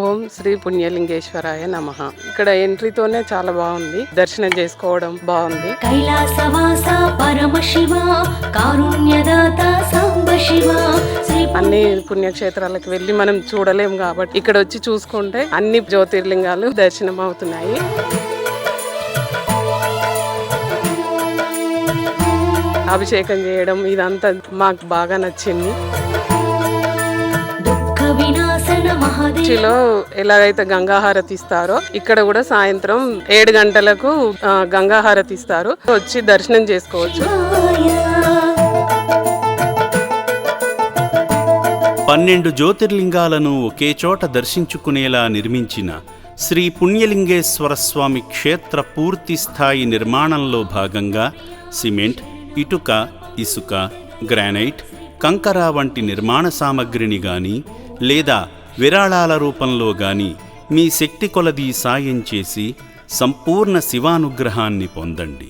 ఓం శ్రీ పుణ్యలింగేశ్వరాయ నమః. ఇక్కడ ఎంట్రీతోనే చాలా బాగుంది, దర్శనం చేసుకోవడం బాగుంది. కైలాసవాస పరమశివ కారుణ్యదాత సాంబశివ. అన్ని పుణ్యక్షేత్రాలకు వెళ్ళి మనం చూడలేం కాబట్టి ఇక్కడ వచ్చి చూసుకుంటే అన్ని జ్యోతిర్లింగాలు దర్శనం అవుతున్నాయి. అభిషేకం చేయడం ఇదంతా మాకు బాగా నచ్చింది. లో ఎలాగైతే గంగాహారతి ఇస్తారో ఇక్కడ కూడా సాయంత్రం 7 గంటలకు గంగాహారతి ఇస్తారు. వచ్చి దర్శనం చేసుకోవచ్చు. 12 జ్యోతిర్లింగాలను ఒకే చోట దర్శించుకునేలా నిర్మించిన శ్రీ పుణ్యలింగేశ్వర స్వామి క్షేత్ర పూర్తి స్థాయి నిర్మాణంలో భాగంగా సిమెంట్, ఇటుక, ఇసుక, గ్రానైట్, కంకర వంటి నిర్మాణ సామగ్రిని గాని లేదా విరాళాల రూపంలో గాని మీ శక్తి కొలది సాయం చేసి సంపూర్ణ శివానుగ్రహాన్ని పొందండి.